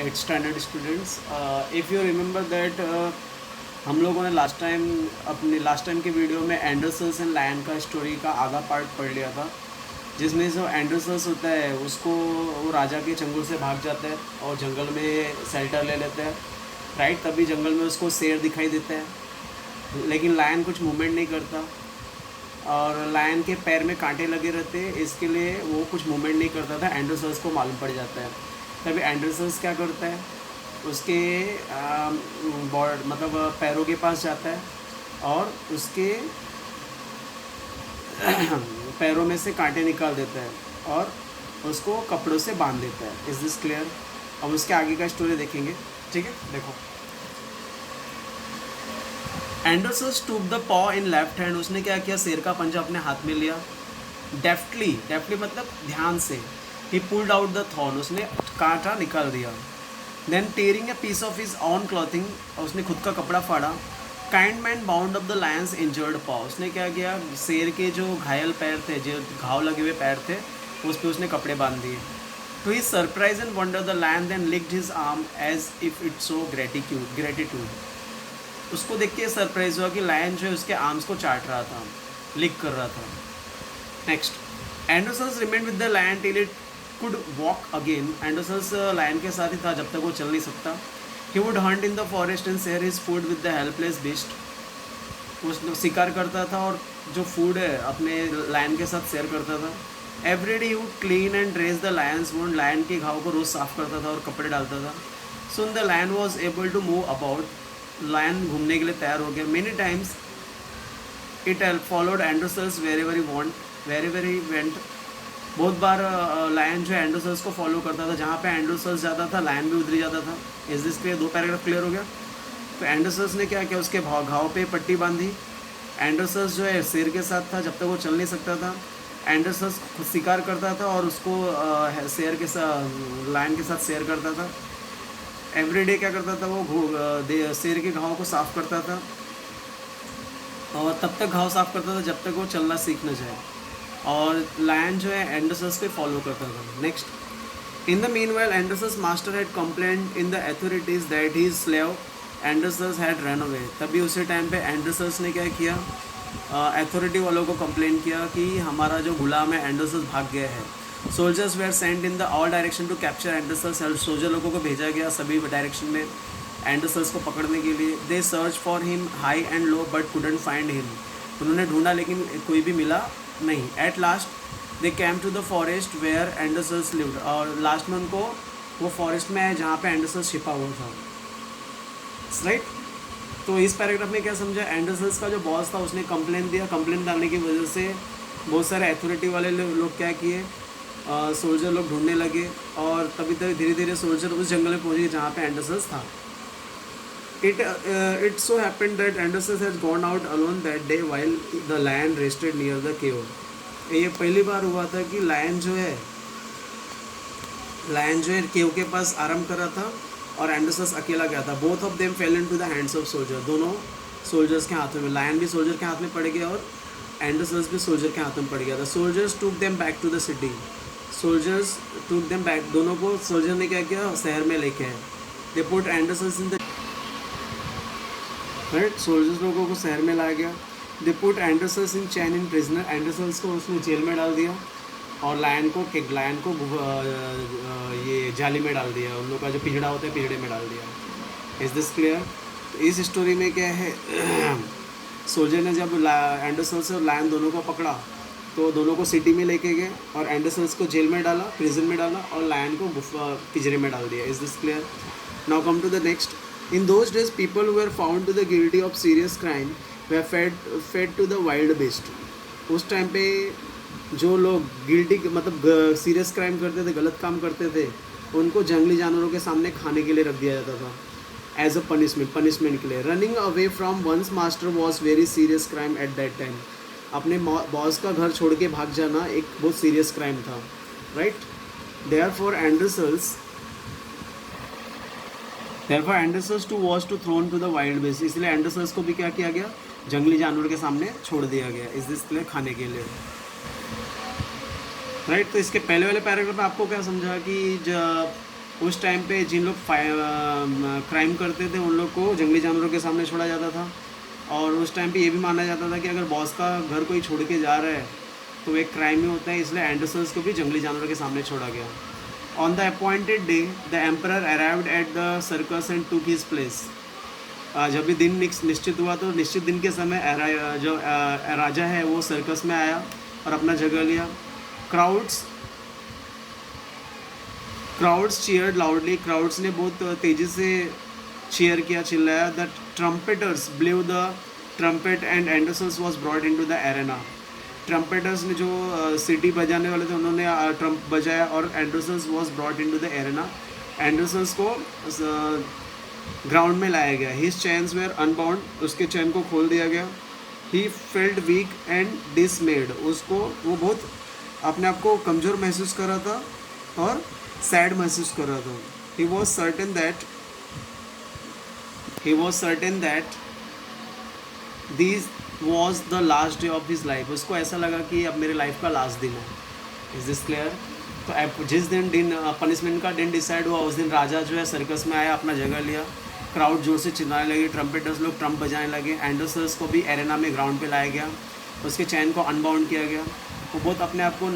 8th standard students, if you remember that हम लोगों ने लास्ट टाइम की वीडियो में एंडरसल्स एंड लायन का स्टोरी का आधा पार्ट पढ़ लिया था, जिसमें जो एंडरसल्स होता है उसको वो राजा के चंगुल से भाग जाता है और जंगल में शेल्टर ले लेते हैं, राइट। तभी जंगल में उसको शेर दिखाई देता है, लेकिन लायन कुछ मूवमेंट नहीं करता और लायन के पैर में कांटे लगे रहते हैं, इसके लिए वो कुछ मूवमेंट नहीं करता था। एंडरसल्स को मालूम पड़ जाता है। तभी एंडरसल्स क्या करता है, उसके बॉड मतलब पैरों के पास जाता है और उसके पैरों में से कांटे निकाल देता है और उसको कपड़ों से बांध देता है। Is this clear? अब उसके आगे का स्टोरी देखेंगे, ठीक है। देखो, एंडरसल्स टूक द पॉ इन लेफ्ट हैंड। उसने क्या किया, शेर का पंजा अपने हाथ में लिया। डेफ्टली मतलब ध्यान से। He pulled out the thorn, उसने कांटा निकाल दिया। Then tearing a piece of his own clothing, उसने खुद का कपड़ा फाड़ा। Kind man bound up the lion's injured paw, उसने क्या किया, शेर के जो घायल पैर थे, जो घाव लगे हुए पैर थे, उस पर उसने कपड़े बांध दिए। To his surprise and wonder the lion then licked his arm as if it so gratitude. उसको देख के सरप्राइज हुआ कि लायन जो है उसके आर्म्स को चाट रहा था, लिक कर रहा था। Next, Androcles remained with the lion till it could walk again. Androcles lion के साथ ही था जब तक वो चल नहीं सकता। He would Hunt in the forest and share his food with the helpless beast. वो शिकार करता था और जो फूड है अपने लायन के साथ शेयर करता था। Every day he would clean and dress the lion's wound, lion के घाव को रोज साफ करता था और कपड़े डालता था। Soon the lion was able to move about, lion घूमने के लिए तैयार हो गया। Many times it followed Androcles where he went. बहुत बार लायन जो है एंडरसल्स को फॉलो करता था, जहाँ पे एंडरसल्स जाता था लायन भी उधर ही जाता था। इस दिस क्लियर? 2 पैराग्राफ क्लियर हो गया। तो एंडरसल्स ने क्या किया, उसके घाव पे पट्टी बांधी। एंडरसल्स जो है शेर के साथ था जब तक वो चल नहीं सकता था। एंडरसल्स खुद शिकार करता था और उसको शेर के साथ, लायन के साथ शेयर करता था। एवरीडे क्या करता था, वो शेर के घाव को साफ करता था और तब तक घाव साफ करता था जब तक वो चलना सीख न जाए। और लायन जो है एंडरसल्स को फॉलो करता था। Next, in the meanwhile Androcles master had complaint in the authorities that he slave Androcles had run away. तभी उसी टाइम पे एंडरसल्स ने क्या किया, अथॉरिटी वालों को कंप्लेंट किया कि हमारा जो गुलाम है एंडरसल्स भाग गया है। Soldiers were sent in the all direction to capture Androcles. Soldier लोगों को भेजा गया सभी डायरेक्शन में एंडरसल्स को पकड़ने के लिए। They search for him high and low but couldn't find him. उन्होंने ढूंढा लेकिन कोई भी मिला नहीं। At last they came to the forest where Androcles lived. और लास्ट में उनको वो फॉरेस्ट में आए जहाँ पे एंडरसल्स छिपा हुआ था, राइट। तो इस पैराग्राफ में क्या समझा, एंडरसल्स का जो बॉस था उसने कंप्लेन दिया। कंप्लेन डालने की वजह से बहुत सारे अथॉरिटी वाले लोग क्या किए, सोल्जर लोग ढूंढने लगे और तभी तक धीरे धीरे सोल्जर उस जंगल में पहुँचे जहाँ पे एंडरसल्स था। It so happened that Anderson had gone out alone that day while the lion rested near the cave. ये पहली बार हुआ था कि लायन जो है केव के पास आराम कर रहा था और एंडरसल्स अकेला गया था। Both of them fail into the hands of soldier. दोनों सोल्जर्स के हाथों में, लायन भी सोल्जर के हाथ में पड़ गया और एंडरसल्स भी सोल्जर के हाथों में पड़ गया था। Soldiers took them back to the city. Soldiers took them back, दोनों को सोल्जर ने क्या किया, शहर में लेके आए। They put Androcles in the right, soldiers लोगों को शहर में लाया गया। दे पुट एंडरसल्स इन चैन इन प्रिजनर। एंडरसल्स को उसने जेल में डाल दिया और लायन को ये जाली में डाल दिया। उन लोग का जो पिंजड़ा होता है पिंजड़े में डाल दिया। Is this clear? तो इस स्टोरी में क्या है, सोल्जर ने जब एंडरसल्स और लायन दोनों को पकड़ा तो दोनों को सिटी में लेके गए और एंडरसल्स को जेल में डाला, प्रिजन में डाला और लायन को पिंजरे में डाल दिया। Is this clear? Now come to the next. In those days, people who were found to the guilty of serious crime were fed to the wild beast. उस टाइम पे जो लोग गिल्टी मतलब सीरियस क्राइम करते थे, गलत काम करते थे, उनको जंगली जानवरों के सामने खाने के लिए रख दिया जाता था एज अ पनिशमेंट के लिए। Running away from one's master was very serious crime at that time. अपने बॉस का घर छोड़ के भाग जाना एक बहुत सीरियस क्राइम था, right. Therefore Androcles to was to thrown to the wild beast. इसलिए एंडरसल्स को भी क्या किया गया, जंगली जानवर के सामने छोड़ दिया गया, इस इसलिए खाने के लिए, राइट। तो इसके पहले वाले पैराग्राफ में आपको क्या समझा कि उस टाइम पे जिन लोग क्राइम करते थे उन लोग को जंगली जानवरों के सामने छोड़ा जाता था, और उस टाइम पे ये भी माना जाता था कि अगर बॉस का घर कोई छोड़ के जा रहा है तो एक क्राइम ही होता है, इसलिए एंडरसन्स को भी जंगली जानवरों के सामने छोड़ा गया। On the appointed day the emperor arrived at the circus and took his place. जब भी दिन निश्चित हुआ तो निश्चित दिन के समय जो राजा है वो सर्कस में आया और अपना जगह लिया। क्राउड्स चीयर्ड लाउडली, क्राउड्स ने बहुत तेज़ी से चीयर किया, चिल्लाया। The trumpeters blew the trumpet and Androcles was brought in to the arena. Trumpeters ने जो सिटी बजाने वाले थे उन्होंने ट्रम्प बजाया और Androcles was brought in to the arena. Androcles को ग्राउंड में लाया गया। हिज चैन्स वेयर अनबाउंड, उसके चैन को खोल दिया गया। He felt weak and dismayed, उसको वो बहुत अपने आप को कमज़ोर महसूस कर रहा था और सैड महसूस कर रहा था। He was certain that this was the last day of his life. उसको ऐसा लगा कि अब मेरे लाइफ का लास्ट दिन है। Is this clear? तो जिस दिन पनिशमेंट का दिन डिसाइड हुआ उस दिन राजा जो है सर्कस में आया, अपना जगह लिया। क्राउड जोर से चिल्लाने लगे, ट्रम्पेटर्स लोग ट्रम्प बजाने लगे। एंडरसन्स को भी एरेना में ग्राउंड पे लाया गया, उसके चैन को अनबाउंड किया गया। वो बहुत अपने आप को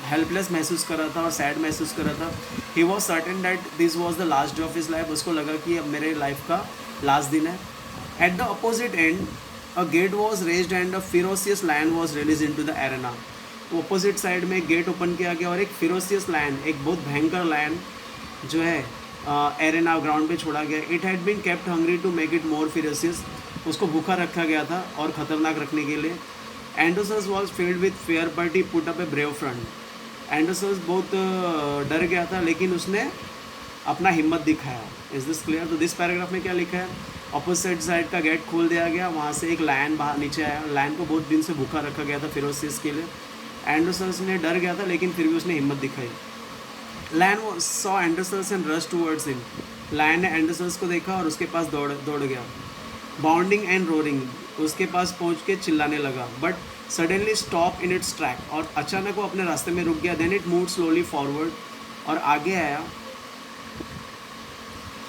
हेल्पलेस महसूस कर रहा था और सैड महसूस कर रहा था। He was certain that this was the last day of his life. उसको लगा कि अब मेरे लाइफ का लास्ट दिन है। At the opposite end a gate was raised and a ferocious lion was release in to the arena. Opposite side में gate open किया गया और एक फिरोसियस लायन, एक बहुत भयंकर लायन जो है एरेना ग्राउंड पे छोड़ा गया। It had been kept hungry to make it more ferocious, उसको भूखा रखा गया था और ख़तरनाक रखने के लिए। Androcles was filled with fear but he put up a brave front. Androcles बहुत डर गया था लेकिन उसने अपना हिम्मत दिखाया। Is this clear? तो दिस पैराग्राफ में क्या लिखा है? अपोजिट साइड का गेट खोल दिया गया, वहाँ से एक लायन बाहर नीचे आया। लायन को बहुत दिन से भूखा रखा गया था फिरोसियस के लिए। एंडरसन्स ने डर गया था लेकिन फिर भी उसने हिम्मत दिखाई। Lion saw Androcles and rush towards him. Lion ने एंडरसन्स को देखा और उसके पास दौड़ गया। बाउंडिंग एंड रोरिंग, उसके पास पहुंच के चिल्लाने लगा। But suddenly stop in its track, और अचानक वो अपने रास्ते में रुक गया। Then it move slowly forward, और आगे आया।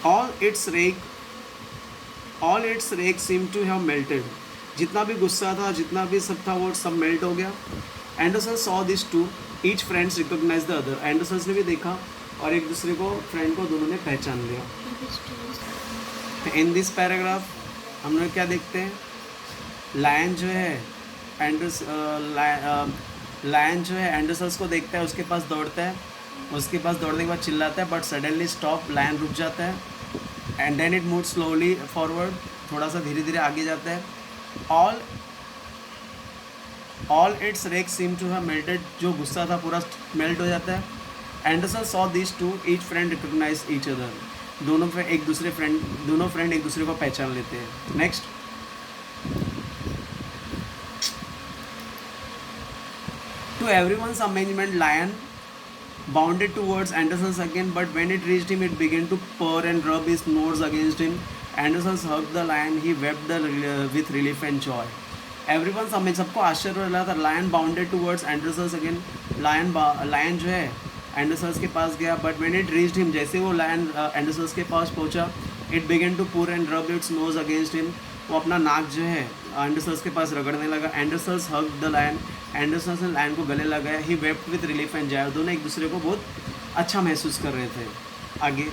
All its wrath seem to have melted, जितना भी गुस्सा था, जितना भी सब था, वो सब मेल्ट हो गया। Anderson saw this too, each friends recognize the other. Anderson ने भी देखा और एक दूसरे को, फ्रेंड को दोनों ने पहचान लिया। इन दिस पैराग्राफ हम लोग क्या देखते हैं? लायन जो है लायन जो है एंडरसन्स को देखता है, उसके पास दौड़ता है, उसके पास दौड़ने के बाद चिल्लाता है, बट सडनली स्टॉप, लायन रुक जाता है। And then it move slowly forward, थोड़ा सा धीरे धीरे आगे जाता है। All its wrath seem to have melted, जो गुस्सा था पूरा मेल्ट हो जाता है। Anderson saw this too, each friend recognize each other, दोनों फ्रेंड एक दूसरे को पहचान लेते हैं। Next, to everyone's amazement lion bounded towards Anderson's again, but when it reached him, it began to purr and rub his nose against him. Anderson hugged the lion. He wept with relief and joy. Everyone's amazed, सबको आश्चर्य हो रहा था। Lion bounded towards Anderson's again. Lion जो है एंडरसन्स के पास गया, but when it reached him, जैसे वो लायन एंडरसन्स के पास पहुंचा, it began to purr and rub its nose against him. वो अपना नाक जो है एंडरसन्स के पास रगड़ने लगा। Androcles hugged the lion, Androcles ने लायन को गले लगाया। He wept with relief and joy, दोनों एक दूसरे को बहुत अच्छा महसूस कर रहे थे। आगे,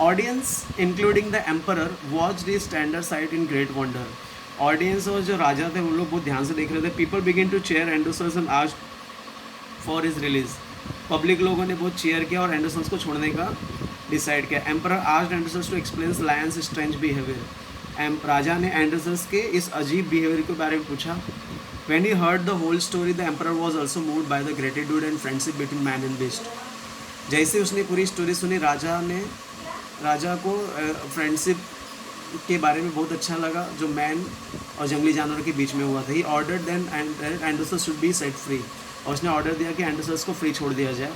audience including the emperor watched this standard site in great wonder. Audience और जो राजा थे उन लोग बहुत ध्यान से देख रहे थे। People begin to cheer Androcles and asked for his release. Public लोगों ने बहुत चेयर किया और एंडरसन्स को छोड़ने का डिसाइड किया। Emperor asked Androcles to explain lion's strange behaviour. राजा ने एंडरसन्स के इस अजीब बिहेवियर के बारे में पूछा। When he heard the whole story, the emperor was also moved by the gratitude and friendship between man and beast. जैसे उसने पूरी स्टोरी सुनी, राजा को फ्रेंडशिप के बारे में बहुत अच्छा लगा जो मैन और जंगली जानवरों के बीच में हुआ था। He order then Androcles should be set free, और उसने ऑर्डर दिया कि एंडरसन को फ्री छोड़ दिया जाए।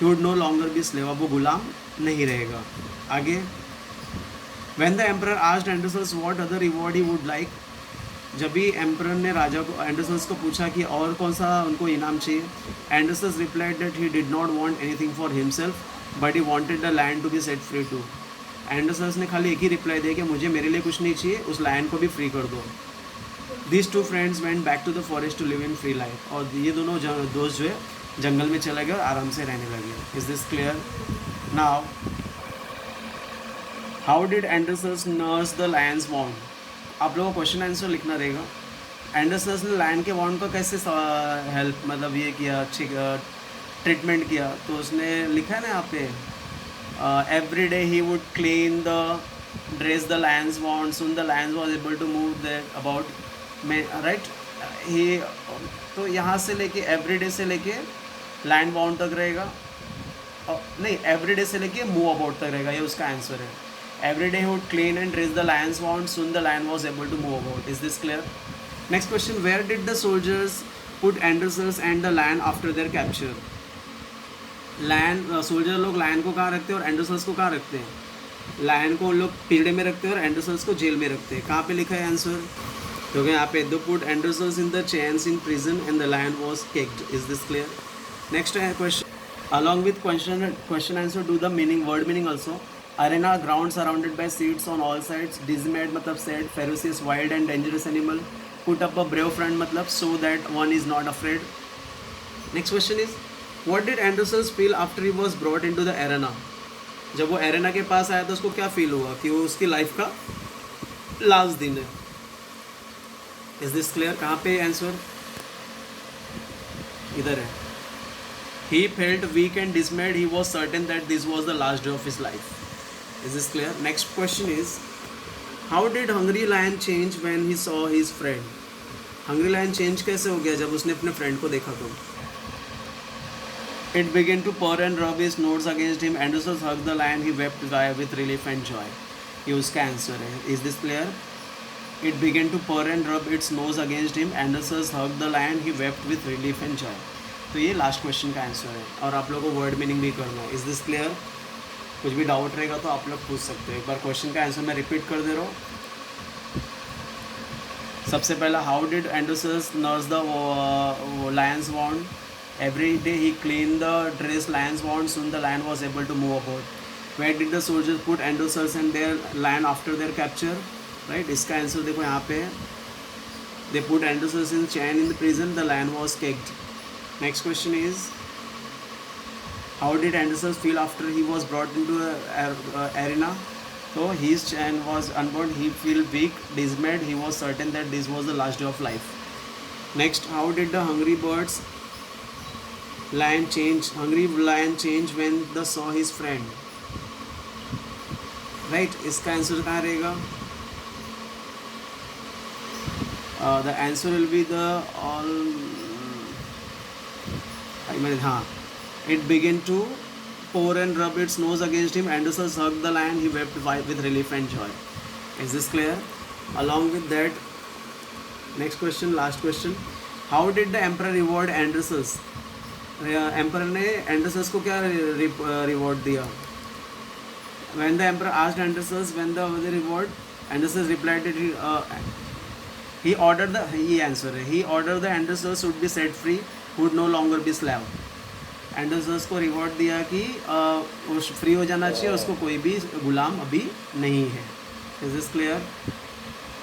He would know longer be slave, वो गुलाम नहीं रहेगा। आगे, when the emperor asked Anderson what other reward he would like, जब भी एम्परर ने राजा को एंडरसन्स को पूछा कि और कौन सा उनको इनाम चाहिए, Androcles replied that he did not want anything for himself but he wanted the land to be set free too. Androcles ने खाली एक ही रिप्लाई दिया कि मुझे मेरे लिए कुछ नहीं चाहिए, उस लैंड को भी फ्री कर दो। These two friends went back to the forest to live in free life। और ये दोनों दोस्त जो है जंगल में चले गए और आराम से रहने लगे। Is this clear? Now how did Androcles nurse the lion's wound? आप लोगों को क्वेश्चन आंसर लिखना रहेगा। एंडरसन्स ने लायन के वॉन्ड को कैसे हेल्प मतलब ये किया, ट्रीटमेंट किया, तो उसने लिखा है ना यहाँ पे, every day he would clean the dress the lions want, soon the lions was able to move there about right he। तो यहाँ से लेके every day से लेके land bound तक रहेगा, नहीं every day से लेके move about तक रहेगा, ये उसका आंसर है। every day he would clean and dress the lions want, soon the lion was able to move about। is this clear? next question, where did the soldiers put Andersons and the lion after their capture? Lion soldier लोग lion को कहाँ रखते हैं और एंडरसन्स को कहाँ रखते हैं? लायन को लोग पिंजड़े में रखते हैं और एंडरसन्स को जेल में रखते हैं। कहाँ पे लिखा है आंसर? क्योंकि यहाँ पे they put Androcles in the chains in prison and the lion was kicked. Is this clear? Next question, along with question answer do the meaning, word meaning also. Arena, ground surrounded by seeds on all sides. Dismayed मतलब sad, ferocious wild and dangerous animal. Put up a brave front मतलब so that one is not afraid. Next question is What did Andersons feel after he was brought into the arena? जब वो arena के पास आया तो उसको क्या feel हुआ कि वो उसकी लाइफ का लास्ट दिन है। Is this clear? कहाँ पे आंसर? इधर है। He felt weak and dismayed. He was certain that this was the last day of his life. Is this clear? Next question is, how did Hungry Lion change when he saw his friend? Hungry Lion change कैसे हो गया जब उसने अपने friend को देखा तो? It began to purr and rub his nose against him. Andersons hugged the lion. He wept with relief and joy. ये उसका आंसर है। Is this clear? It began to purr and rub its nose against him. Andersons hugged the lion. He wept with relief and joy. तो ये last question का answer है और आप लोगों को वर्ड मीनिंग भी करना है। Is this clear? कुछ भी डाउट रहेगा तो आप लोग पूछ सकते हो। एक बार क्वेश्चन का आंसर मैं रिपीट कर दे रहा हूँ। सबसे पहला, how did Androcles nurse the lion's wound? Every day he cleaned the dress lions want, soon the lion was able to move about. Where did the soldiers put Andersons and their lion after their capture? Right? इसका answer देखो यहाँ पे, they put Andersons in chain in the prison, the lion was kicked. Next question is, how did Andersons feel after he was brought into the arena? So his chain was unbound, he felt weak, dismayed, he was certain that this was the last day of life. Next, how did the hungry lion change when the saw his friend? Right? इसका answer कहाँ रहेगा? The answer will be the all हाँ, it began to pour and rub its nose against him. Andersons hugged the lion. He wept with relief and joy. Is this clear? Along with that, next question, last question, how did the emperor reward Andersons? Emperor ने Androcles को क्या reward दिया? When the emperor asked Andersons when the reward, Andersons replied that he ordered the Andersons should be set free, would no longer be slave. एंडरसन्स को reward दिया कि वो free हो जाना चाहिए, उसको कोई भी गुलाम अभी नहीं है। Is this clear?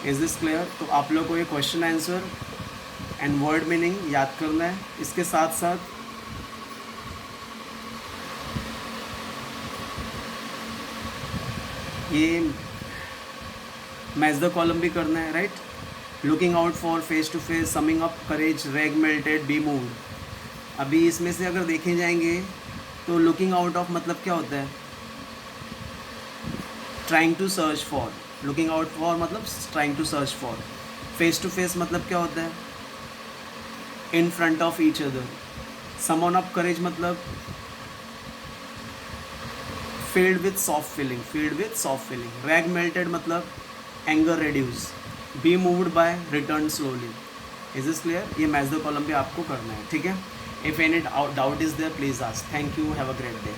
Is this clear? तो आप लोग को ये question answer and word meaning याद करना है। इसके साथ साथ ये मैच द कॉलम भी करना है। Right? Looking out for, face to face, summing up, courage, rag melted, be moved. अभी इसमें से अगर देखे जाएंगे तो लुकिंग आउट ऑफ मतलब क्या होता है? Trying to search for. Looking out for मतलब trying to search for. Face to face मतलब क्या होता है? In front of each other. Summon up courage मतलब filled with soft feeling. Rag melted मतलब anger reduce. Be moved by, return slowly. Is this clear? ये match the column भी आपको करना है। ठीक है? If any doubt is there, please ask. Thank you. Have a great day.